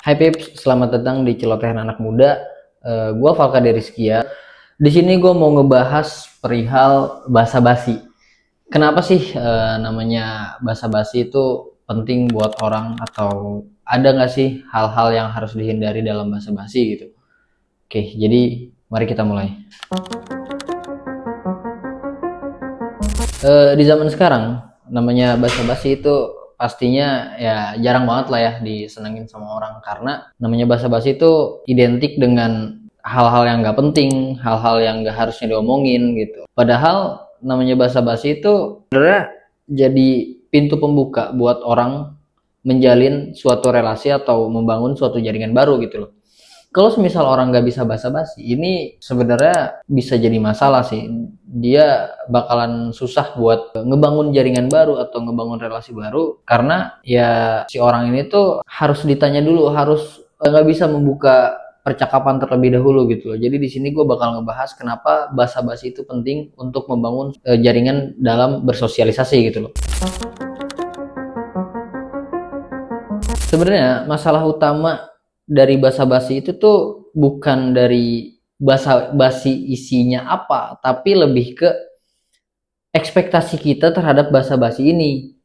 Hai Pips, selamat datang di Celotehan Anak Muda. Gua Valka Deriskia. Di sini gue mau ngebahas perihal basa-basi. Kenapa sih namanya basa-basi itu penting buat orang, atau ada nggak sih hal-hal yang harus dihindari dalam basa-basi gitu? Oke, jadi mari kita mulai. Di zaman sekarang namanya basa-basi itu pastinya ya jarang banget lah ya disenengin sama orang, karena namanya basa-basi itu identik dengan hal-hal yang nggak penting, hal-hal yang nggak harusnya diomongin gitu. Padahal namanya basa-basi itu sebenarnya jadi pintu pembuka buat orang menjalin suatu relasi atau membangun suatu jaringan baru gitu loh. Kalau semisal orang nggak bisa basa-basi, ini sebenarnya bisa jadi masalah sih. Dia bakalan susah buat ngebangun jaringan baru atau ngebangun relasi baru, karena ya si orang ini tuh harus ditanya dulu, harus nggak bisa membuka percakapan terlebih dahulu gitu loh. Jadi di sini gue bakal ngebahas kenapa basa-basi itu penting untuk membangun jaringan dalam bersosialisasi gitu loh. Sebenarnya masalah utama dari basa-basi itu tuh bukan dari basa-basi isinya apa, tapi lebih ke ekspektasi kita terhadap basa-basi ini.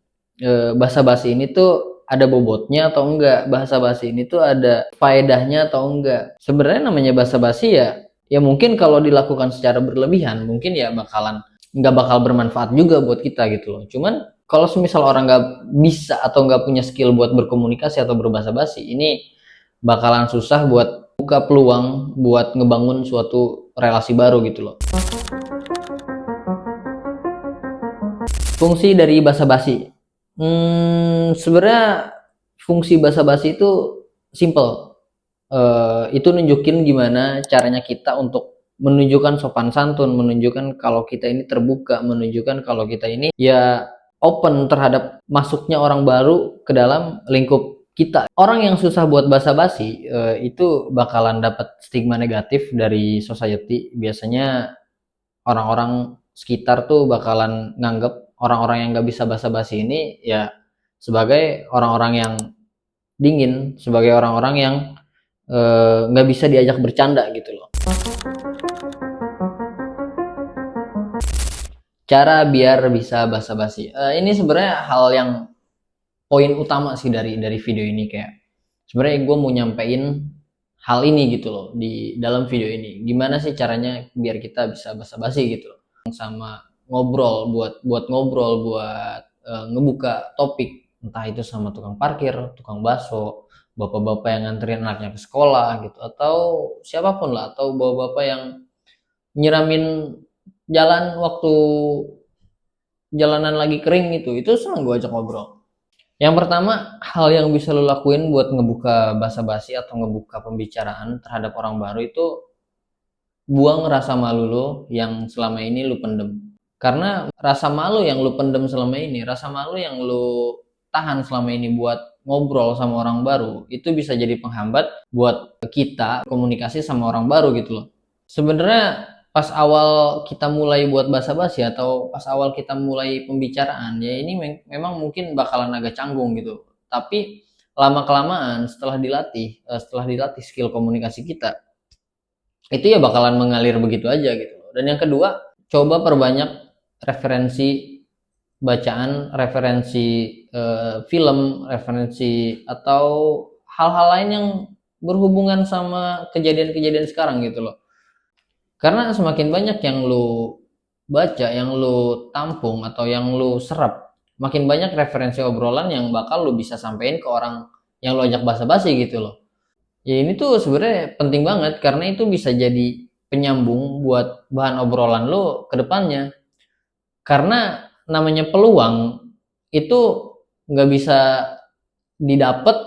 Basa-basi ini tuh ada bobotnya atau enggak, basa-basi ini tuh ada faedahnya atau enggak. Sebenarnya namanya basa-basi ya mungkin kalau dilakukan secara berlebihan mungkin ya nggak bakal bermanfaat juga buat kita gitu loh. Cuman kalau semisal orang nggak bisa atau nggak punya skill buat berkomunikasi atau berbahasa basi, ini bakalan susah buat buka peluang buat ngebangun suatu relasi baru gitu loh. Fungsi dari basa basi, sebenarnya fungsi basa basi itu simple. Itu nunjukin gimana caranya kita untuk menunjukkan sopan santun, menunjukkan kalau kita ini terbuka, menunjukkan kalau kita ini ya open terhadap masuknya orang baru ke dalam lingkup kita. Orang yang susah buat basa-basi itu bakalan dapat stigma negatif dari society. Biasanya orang-orang sekitar tuh bakalan nganggep orang-orang yang nggak bisa basa-basi ini ya sebagai orang-orang yang dingin, sebagai orang-orang yang nggak bisa diajak bercanda gitu loh. Cara biar bisa basa-basi, ini sebenarnya hal yang poin utama sih dari video ini. Kayak sebenarnya gue mau nyampein hal ini gitu loh di dalam video ini. Gimana sih caranya biar kita bisa basa-basi gitu loh, sama ngobrol, buat ngobrol, buat ngebuka topik, entah itu sama tukang parkir, tukang bakso, bapak-bapak yang nganterin anaknya ke sekolah gitu, atau siapapun lah, atau bapak-bapak yang nyiramin jalan waktu jalanan lagi kering gitu. Itu seneng gue ajak ngobrol. Yang pertama, hal yang bisa lo lakuin buat ngebuka basa-basi atau ngebuka pembicaraan terhadap orang baru itu buang rasa malu lo yang selama ini lo pendem. Karena rasa malu yang lo pendem selama ini, rasa malu yang lo tahan selama ini buat ngobrol sama orang baru, itu bisa jadi penghambat buat kita komunikasi sama orang baru gitu loh. Sebenarnya pas awal kita mulai buat basa-basi atau pas awal kita mulai pembicaraan ya ini memang mungkin bakalan agak canggung gitu. Tapi lama kelamaan setelah dilatih skill komunikasi kita, itu ya bakalan mengalir begitu aja gitu. Dan yang kedua, coba perbanyak referensi bacaan, referensi film, referensi atau hal-hal lain yang berhubungan sama kejadian-kejadian sekarang gitu loh. Karena semakin banyak yang lu baca, yang lu tampung atau yang lu serap, makin banyak referensi obrolan yang bakal lu bisa sampein ke orang yang lu ajak basa-basi gitu loh. Ya ini tuh sebenarnya penting banget, karena itu bisa jadi penyambung buat bahan obrolan lu ke depannya. Karena namanya peluang itu nggak bisa didapat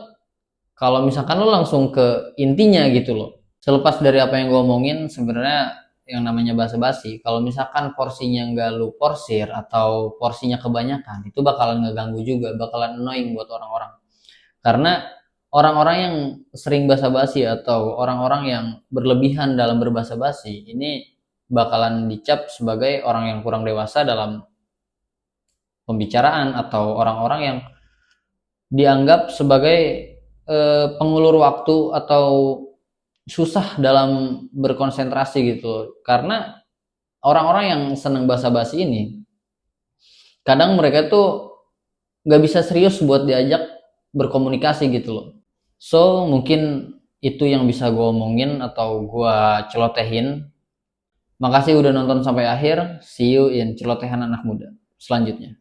kalau misalkan lu langsung ke intinya gitu loh. Selepas dari apa yang gue omongin, sebenarnya yang namanya basa-basi, kalau misalkan porsinya nggak lu porsir atau porsinya kebanyakan, itu bakalan ngeganggu juga, bakalan annoying buat orang-orang. Karena orang-orang yang sering basa-basi atau orang-orang yang berlebihan dalam berbahasa basi ini bakalan dicap sebagai orang yang kurang dewasa dalam pembicaraan, atau orang-orang yang dianggap sebagai pengulur waktu atau susah dalam berkonsentrasi gitu. Karena orang-orang yang seneng basa-basi ini kadang mereka tuh nggak bisa serius buat diajak berkomunikasi gitu loh. So mungkin itu yang bisa gue omongin atau gue celotehin. Makasih udah nonton sampai akhir. See you in celotehan anak muda selanjutnya.